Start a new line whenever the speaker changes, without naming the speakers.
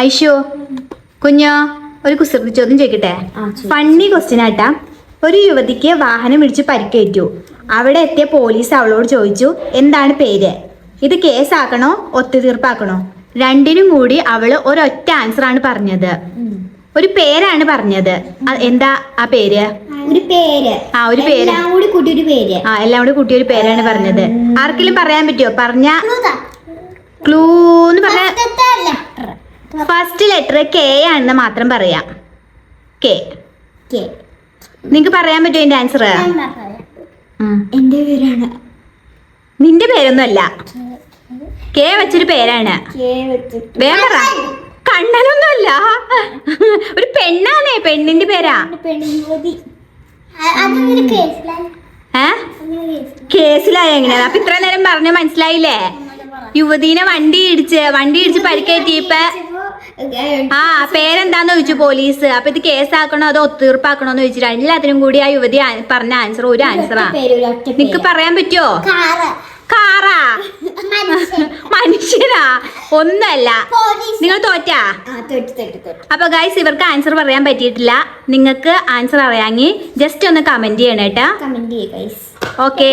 ഐഷു കുഞ്ഞോ ഒരു കുസൃതി ചോദ്യം ചോദിക്കട്ടെ? ഫണ്ണി ക്വസ്റ്റ്യൻ ആട്ടാ. ഒരു യുവതിക്ക് വാഹനം ഇടിച്ച് പരിക്കേറ്റു. അവിടെ എത്തിയ പോലീസ് അവളോട് ചോദിച്ചു എന്താണ് പേര്. ഇത് കേസാക്കണോ ഒത്തുതീർപ്പാക്കണോ? രണ്ടിനും കൂടി അവള് ഒരൊറ്റ ആൻസർ ആണ് പറഞ്ഞത്. ഒരു പേരാണ് പറഞ്ഞത്. എന്താ ആ പേര്?
ഒരു പേര്.
ഒരു പേര്.
എല്ലാം കൂടി
കൂട്ടി ഒരു പേരാണ് പറഞ്ഞത്. ആർക്കെങ്കിലും പറയാൻ പറ്റുമോ? പറഞ്ഞ ക്ലൂ എന്ന് പറഞ്ഞ ഫസ്റ്റ് ലെറ്റർ കെ ആണെന്ന് മാത്രം പറയാം. കെ. നിങ്ങക്ക് പറയാൻ പറ്റുമോ അതിന്റെ ആൻസർ?
എന്റെ പേരാണ്.
നിന്റെ പേരൊന്നും അല്ല, കെ വെച്ചൊരു പേരാണ്. വേറെ പറ. കണ്ണനൊന്നും അല്ല, ഒരു പെണ്ണാണേ. പെണ്ണിന്റെ പേരാ. കേസിലായ എങ്ങനെയാ? അപ്പൊ ഇത്ര നേരം പറഞ്ഞു മനസ്സിലായില്ലേ? യുവതീനെ വണ്ടി ഇടിച്ച് പരിക്കേറ്റിയപ്പോ പേരെന്താന്ന് ചോദിച്ചു പോലീസ്. അപ്പൊ ഇത് കേസാക്കണോ അതോ ഒത്തുതീർപ്പാക്കണോന്ന് ചോദിച്ചിട്ട് എല്ലാത്തിനും കൂടി ആ യുവതി പറഞ്ഞ ആൻസർ ഒരു ആൻസറാ. നിനക്ക് പറയാൻ പറ്റുമോ? കാറാ? മനുഷ്യനാ? ഒന്നല്ല. നിങ്ങൾ തോറ്റാ? അപ്പൊ ഗൈസ് ഇവർക്ക് ആൻസർ പറയാൻ പറ്റിയിട്ടില്ല. നിങ്ങൾക്ക് ആൻസർ അറിയാമെങ്കിൽ ജസ്റ്റ് ഒന്ന് കമന്റ് ചെയ്യണം കേട്ടാ. ഓക്കേ.